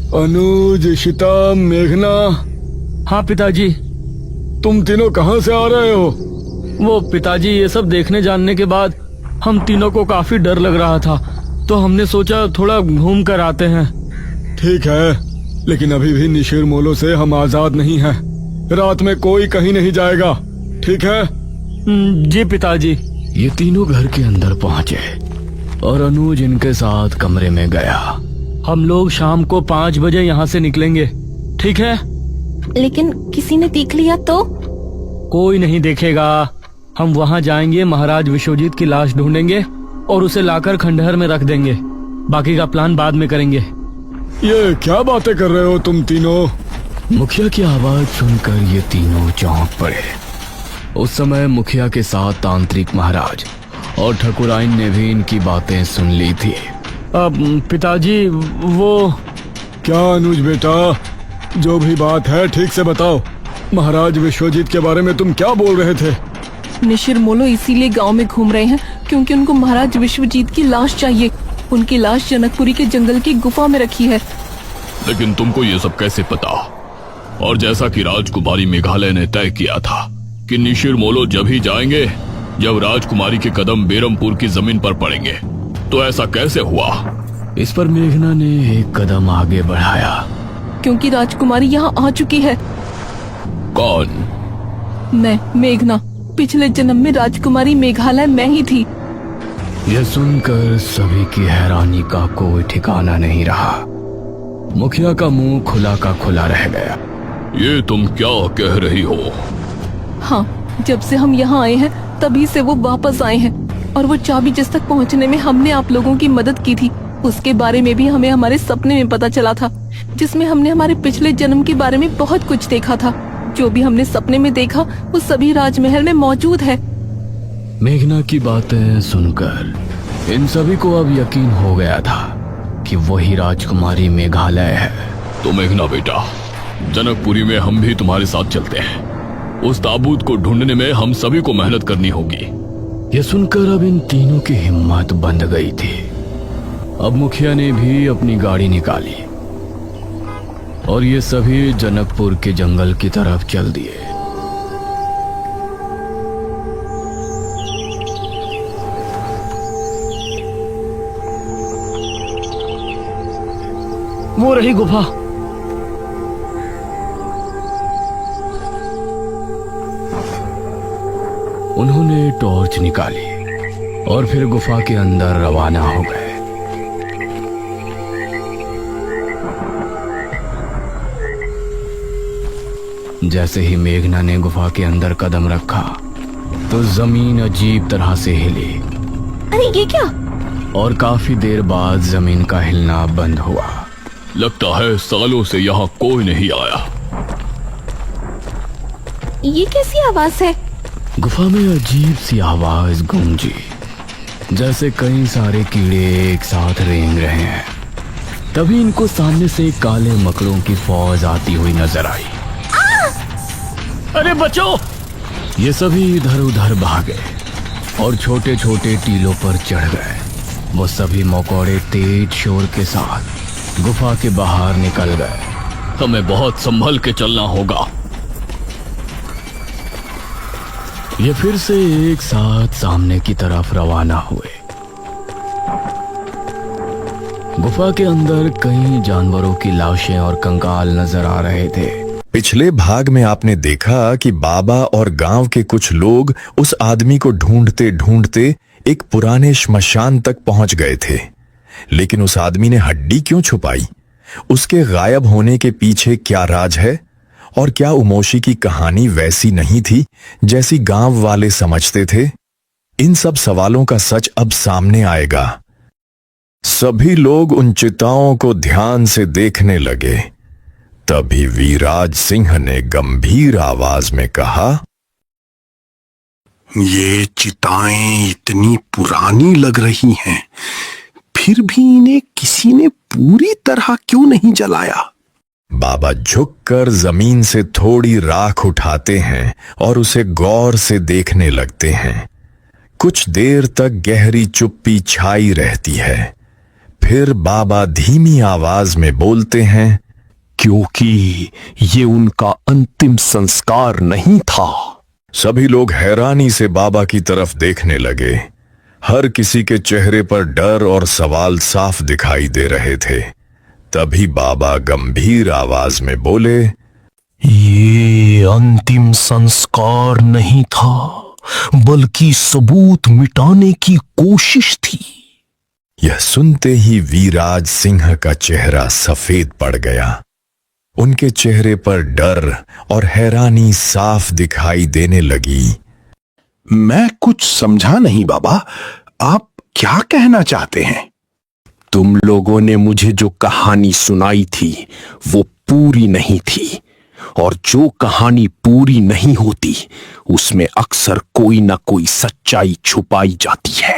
अनुज, इशिता, मेघना। हाँ पिताजी। तुम तीनों कहाँ से आ रहे हो? वो पिताजी, ये सब देखने जानने के बाद हम तीनों को काफी डर लग रहा था, तो हमने सोचा थोड़ा घूम कर आते हैं। ठीक है, लेकिन अभी भी निशिर मोलो से हम आजाद नहीं हैं। रात में कोई कहीं नहीं जाएगा, ठीक है? जी पिताजी। ये तीनों घर के अंदर पहुंचे और अनुज इनके साथ कमरे में गया। हम लोग शाम को 5 बजे यहाँ से निकलेंगे, ठीक है? लेकिन किसी ने देख लिया तो? कोई नहीं देखेगा। हम वहाँ जाएंगे, महाराज विश्वजीत की लाश ढूंढेंगे और उसे लाकर खंडहर में रख देंगे। बाकी का प्लान बाद में करेंगे। ये क्या बातें कर रहे हो तुम तीनों? मुखिया की आवाज सुनकर ये तीनों चौंक पड़े। उस समय मुखिया के साथ तांत्रिक महाराज और ठकुराइन ने भी इनकी बातें सुन ली थी। अब पिताजी, वो क्या अनुज बेटा, जो भी बात है ठीक से बताओ। महाराज विश्वजीत के बारे में तुम क्या बोल रहे थे? निशिर मोलो इसीलिए गांव में घूम रहे हैं क्योंकि उनको महाराज विश्वजीत की लाश चाहिए। उनकी लाश जनकपुरी के जंगल की गुफा में रखी है। लेकिन तुमको ये सब कैसे पता? और जैसा कि राजकुमारी मेघालय ने तय किया था कि निशिर मोलो जब ही जाएंगे जब राजकुमारी के कदम बेरमपुर की जमीन पर पड़ेंगे, तो ऐसा कैसे हुआ? इस पर मेघना ने एक कदम आगे बढ़ाया। क्योंकि राजकुमारी यहाँ आ चुकी है। कौन? मैं, मेघना। पिछले जन्म में राजकुमारी मेघालय मैं ही थी। यह सुनकर सभी की हैरानी का कोई ठिकाना नहीं रहा। मुखिया का मुंह खुला का खुला रह गया। ये तुम क्या कह रही हो? हाँ, जब से हम यहाँ आए हैं तभी से वो वापस आए हैं। और वो चाबी जिस तक पहुँचने में हमने आप लोगों की मदद की थी, उसके बारे में भी हमें हमारे सपने में पता चला था, जिसमें हमने हमारे पिछले जन्म के बारे में बहुत कुछ देखा था। जो भी हमने सपने में देखा वो सभी राजमहल में मौजूद है। मेघना की बातें सुनकर इन सभी को अब यकीन हो गया था कि वही राजकुमारी मेघालय है। तो मेघना बेटा, जनकपुरी में हम भी तुम्हारे साथ चलते हैं। उस ताबूत को ढूंढने में हम सभी को मेहनत करनी होगी। यह सुनकर अब इन तीनों की हिम्मत बंध गई थी। अब मुखिया ने भी अपनी गाड़ी निकाली और ये सभी जनकपुर के जंगल की तरफ चल दिए। वो रही गुफा। उन्होंने टॉर्च निकाली और फिर गुफा के अंदर रवाना हो गए। जैसे ही मेघना ने गुफा के अंदर कदम रखा तो जमीन अजीब तरह से हिली। अरे ये क्या? और काफी देर बाद जमीन का हिलना बंद हुआ। लगता है सालों से यहाँ कोई नहीं आया। ये कैसी आवाज है? गुफा में अजीब सी आवाज गूंजी, जैसे कई सारे कीड़े एक साथ रेंग रहे हैं। तभी इनको सामने से काले मकड़ों की फौज आती हुई नजर आई। अरे बचो! ये सभी इधर उधर भागे और छोटे छोटे टीलों पर चढ़ गए। वो सभी मकोड़े तेज शोर के साथ गुफा के बाहर निकल गए। हमें बहुत संभल के चलना होगा। ये फिर से एक साथ सामने की तरफ रवाना हुए। गुफा के अंदर कई जानवरों की लाशें और कंकाल नजर आ रहे थे। पिछले भाग में आपने देखा कि बाबा और गांव के कुछ लोग उस आदमी को ढूंढते ढूंढते एक पुराने श्मशान तक पहुंच गए थे। लेकिन उस आदमी ने हड्डी क्यों छुपाई? उसके गायब होने के पीछे क्या राज है? और क्या उमोशी की कहानी वैसी नहीं थी जैसी गांव वाले समझते थे? इन सब सवालों का सच अब सामने आएगा। सभी लोग उन चिताओं को ध्यान से देखने लगे। तभी वीराज सिंह ने गंभीर आवाज में कहा, ये चिताएं इतनी पुरानी लग रही हैं, फिर भी इन्हें किसी ने पूरी तरह क्यों नहीं जलाया? बाबा झुककर जमीन से थोड़ी राख उठाते हैं और उसे गौर से देखने लगते हैं। कुछ देर तक गहरी चुप्पी छाई रहती है। फिर बाबा धीमी आवाज में बोलते हैं, क्योंकि ये उनका अंतिम संस्कार नहीं था। सभी लोग हैरानी से बाबा की तरफ देखने लगे। हर किसी के चेहरे पर डर और सवाल साफ दिखाई दे रहे थे। तभी बाबा गंभीर आवाज में बोले, ये अंतिम संस्कार नहीं था, बल्कि सबूत मिटाने की कोशिश थी। यह सुनते ही वीराज सिंह का चेहरा सफेद पड़ गया। उनके चेहरे पर डर और हैरानी साफ दिखाई देने लगी। मैं कुछ समझा नहीं बाबा, आप क्या कहना चाहते हैं? तुम लोगों ने मुझे जो कहानी सुनाई थी वो पूरी नहीं थी, और जो कहानी पूरी नहीं होती उसमें अक्सर कोई ना कोई सच्चाई छुपाई जाती है।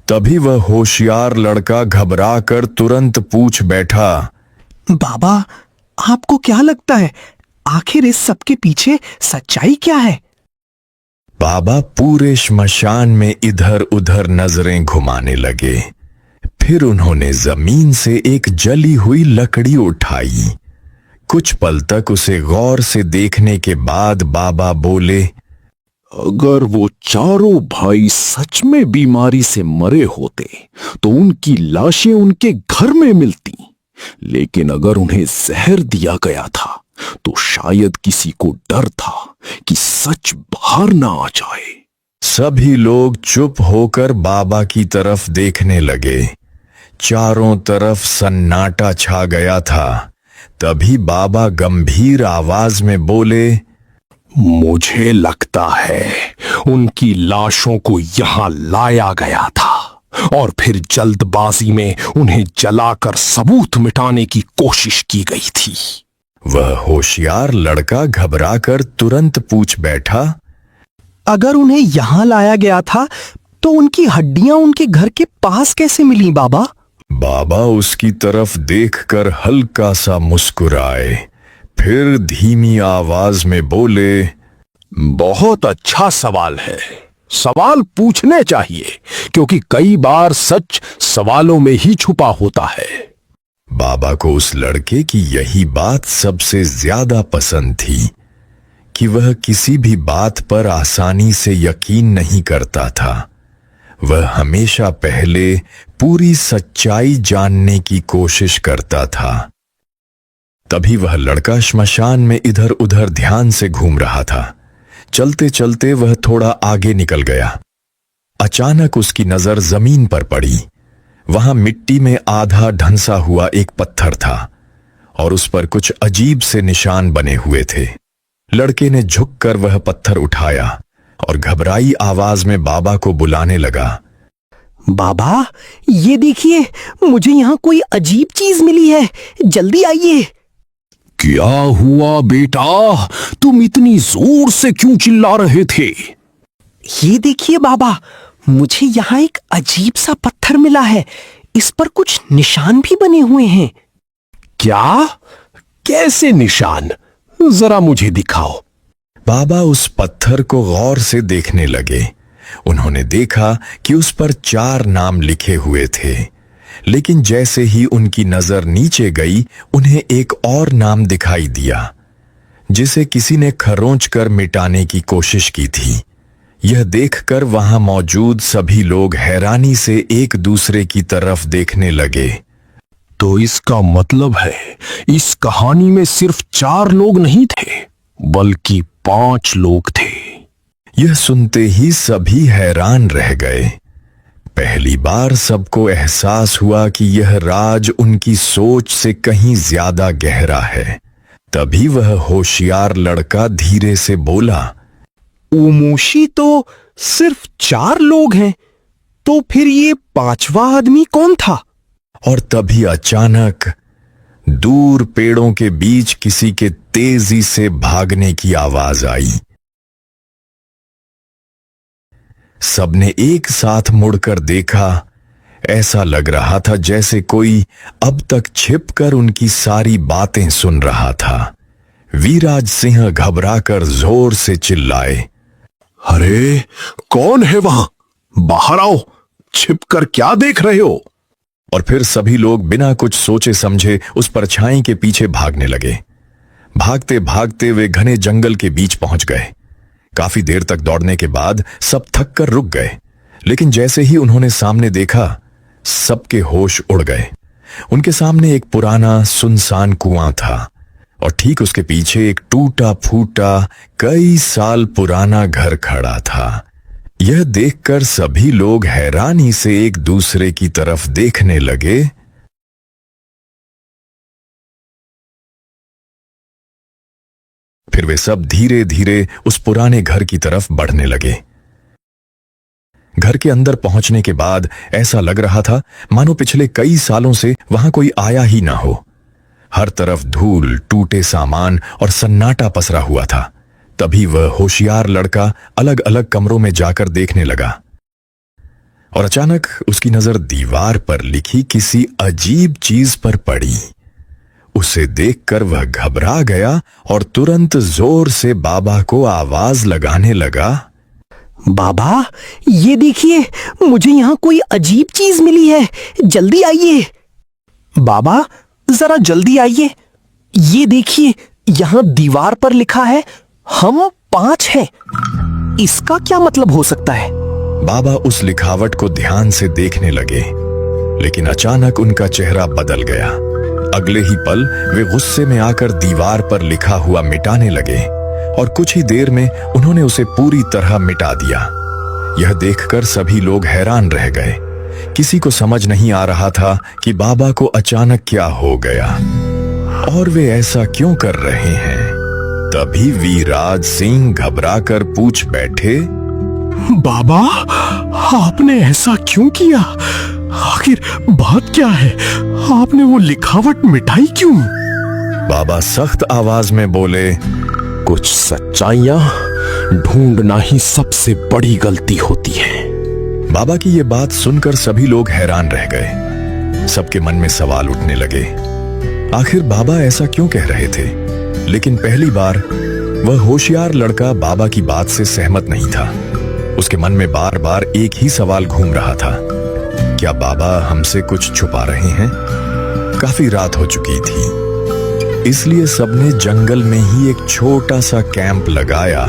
तभी वह होशियार लड़का घबरा कर तुरंत पूछ बैठा, बाबा, आपको क्या लगता है, आखिर इस सब के पीछे सच्चाई क्या है? बाबा पूरे श्मशान में इधर उधर नजरें घुमाने लगे। फिर उन्होंने जमीन से एक जली हुई लकड़ी उठाई। कुछ पल तक उसे गौर से देखने के बाद बाबा बोले, अगर वो चारों भाई सच में बीमारी से मरे होते तो उनकी लाशें उनके घर में मिलती, लेकिन अगर उन्हें जहर दिया गया था तो शायद किसी को डर था कि सच बाहर ना आ जाए। सभी लोग चुप होकर बाबा की तरफ देखने लगे। चारों तरफ सन्नाटा छा गया था। तभी बाबा गंभीर आवाज में बोले, मुझे लगता है उनकी लाशों को यहां लाया गया था और फिर जल्दबाजी में उन्हें जलाकर सबूत मिटाने की कोशिश की गई थी। वह होशियार लड़का घबराकर तुरंत पूछ बैठा, अगर उन्हें यहां लाया गया था तो उनकी हड्डियां उनके घर के पास कैसे मिली बाबा? बाबा उसकी तरफ देखकर हल्का सा मुस्कुराए। फिर धीमी आवाज में बोले, बहुत अच्छा सवाल है। सवाल पूछने चाहिए, क्योंकि कई बार सच सवालों में ही छुपा होता है। बाबा को उस लड़के की यही बात सबसे ज्यादा पसंद थी कि वह किसी भी बात पर आसानी से यकीन नहीं करता था। वह हमेशा पहले पूरी सच्चाई जानने की कोशिश करता था। तभी वह लड़का श्मशान में इधर उधर ध्यान से घूम रहा था। चलते चलते वह थोड़ा आगे निकल गया। अचानक उसकी नजर जमीन पर पड़ी। वहां मिट्टी में आधा ढंसा हुआ एक पत्थर था और उस पर कुछ अजीब से निशान बने हुए थे। लड़के ने झुककर वह पत्थर उठाया और घबराई आवाज में बाबा को बुलाने लगा, बाबा, ये देखिए, मुझे यहाँ कोई अजीब चीज मिली है, जल्दी आइए। क्या हुआ बेटा? तुम इतनी जोर से क्यों चिल्ला रहे थे? ये देखिए बाबा, मुझे यहाँ एक अजीब सा पत्थर मिला है। इस पर कुछ निशान भी बने हुए हैं। क्या? कैसे निशान? जरा मुझे दिखाओ। बाबा उस पत्थर को गौर से देखने लगे। उन्होंने देखा कि उस पर 4 नाम लिखे हुए थे, लेकिन जैसे ही उनकी नजर नीचे गई उन्हें एक और नाम दिखाई दिया जिसे किसी ने खरोंच कर मिटाने की कोशिश की थी। यह देखकर वहां मौजूद सभी लोग हैरानी से एक दूसरे की तरफ देखने लगे। तो इसका मतलब है इस कहानी में सिर्फ 4 लोग नहीं थे, बल्कि 5 लोग थे। यह सुनते ही सभी हैरान रह गए। पहली बार सबको एहसास हुआ कि यह राज उनकी सोच से कहीं ज्यादा गहरा है। तभी वह होशियार लड़का धीरे से बोला, उमोशी तो सिर्फ 4 लोग हैं, तो फिर ये 5वां आदमी कौन था? और तभी अचानक दूर पेड़ों के बीच किसी के तेजी से भागने की आवाज आई। सबने एक साथ मुड़कर देखा। ऐसा लग रहा था जैसे कोई अब तक छिपकर उनकी सारी बातें सुन रहा था। वीराज सिंह घबराकर जोर से चिल्लाए, अरे कौन है वहां? बाहर आओ, छिपकर क्या देख रहे हो? और फिर सभी लोग बिना कुछ सोचे समझे उस परछाई के पीछे भागने लगे। भागते भागते वे घने जंगल के बीच पहुंच गए। काफी देर तक दौड़ने के बाद सब थक कर रुक गए, लेकिन जैसे ही उन्होंने सामने देखा, सबके होश उड़ गए। उनके सामने एक पुराना सुनसान कुआं था और ठीक उसके पीछे एक टूटा फूटा कई साल पुराना घर खड़ा था। यह देखकर सभी लोग हैरानी से एक दूसरे की तरफ देखने लगे। फिर वे सब धीरे धीरे उस पुराने घर की तरफ बढ़ने लगे। घर के अंदर पहुंचने के बाद ऐसा लग रहा था मानो पिछले कई सालों से वहां कोई आया ही ना हो। हर तरफ धूल, टूटे सामान और सन्नाटा पसरा हुआ था। तभी वह होशियार लड़का अलग अलग कमरों में जाकर देखने लगा और अचानक उसकी नजर दीवार पर लिखी किसी अजीब चीज पर पड़ी। उसे देखकर वह घबरा गया और तुरंत जोर से बाबा को आवाज लगाने लगा। बाबा, ये देखिए, मुझे यहाँ कोई अजीब चीज मिली है, जल्दी आइए। बाबा, जरा जल्दी आइए। ये देखिए, यहाँ दीवार पर लिखा है, हम 5 हैं। इसका क्या मतलब हो सकता है? बाबा उस लिखावट को ध्यान से देखने लगे, लेकिन अचानक उनका चेहरा बदल गया। अगले ही पल वे गुस्से में आकर दीवार पर लिखा हुआ मिटाने लगे और कुछ ही देर में उन्होंने उसे पूरी तरह मिटा दिया। यह देखकर सभी लोग हैरान रह गए। किसी को समझ नहीं आ रहा था कि बाबा को अचानक क्या हो गया और वे ऐसा क्यों कर रहे हैं। तभी वीरराज सिंह घबराकर पूछ बैठे, बाबा, आपने ऐसा क्यों किया? आखिर बात क्या है? आपने वो लिखावट मिटाई क्यों? बाबा सख्त आवाज में बोले, कुछ सच्चाइयां ढूंढना ही सबसे बड़ी गलती होती है। बाबा की ये बात सुनकर सभी लोग हैरान रह गए। सबके मन में सवाल उठने लगे, आखिर बाबा ऐसा क्यों कह रहे थे? लेकिन पहली बार वह होशियार लड़का बाबा की बात से सहमत नहीं था। उसके मन में बार बार एक ही सवाल घूम रहा था, क्या बाबा हमसे कुछ छुपा रहे हैं? काफी रात हो चुकी थी, इसलिए सबने जंगल में ही एक छोटा सा कैंप लगाया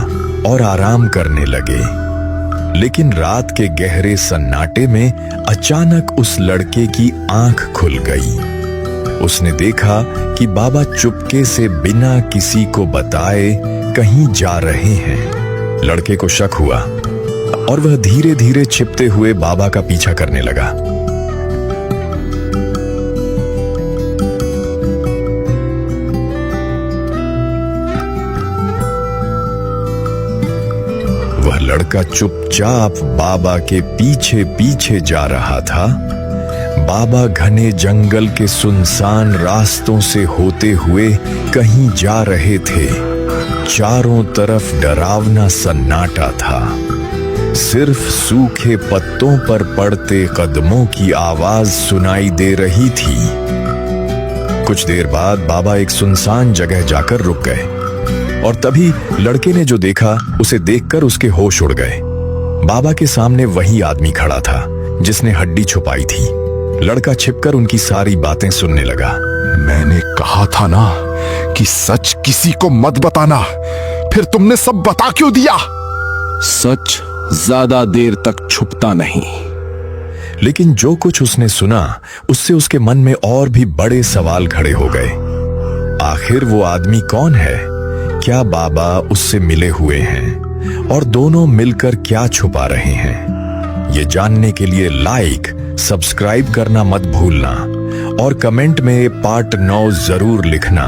और आराम करने लगे। लेकिन रात के गहरे सन्नाटे में अचानक उस लड़के की आंख खुल गई। उसने देखा कि बाबा चुपके से बिना किसी को बताए कहीं जा रहे हैं। लड़के को शक हुआ और वह धीरे धीरे छिपते हुए बाबा का पीछा करने लगा। वह लड़का चुपचाप बाबा के पीछे पीछे जा रहा था। बाबा घने जंगल के सुनसान रास्तों से होते हुए कहीं जा रहे थे। चारों तरफ डरावना सन्नाटा था। सिर्फ सूखे पत्तों पर पड़ते कदमों की आवाज सुनाई दे रही थी। कुछ देर बाद बाबा एक सुनसान जगह जाकर रुक गए और तभी लड़के ने जो देखा उसे देखकर उसके होश उड़ गए। बाबा के सामने वही आदमी खड़ा था जिसने हड्डी छुपाई थी। लड़का छिपकर उनकी सारी बातें सुनने लगा। मैंने कहा था ना कि सच किसी को मत बताना, फिर तुमने सब बता क्यों दिया? सच ज्यादा देर तक छुपता नहीं। लेकिन जो कुछ उसने सुना उससे उसके मन में और भी बड़े सवाल खड़े हो गए। आखिर वो आदमी कौन है? क्या बाबा उससे मिले हुए हैं और दोनों मिलकर क्या छुपा रहे हैं? ये जानने के लिए लाइक, सब्सक्राइब करना मत भूलना और कमेंट में पार्ट 9 जरूर लिखना।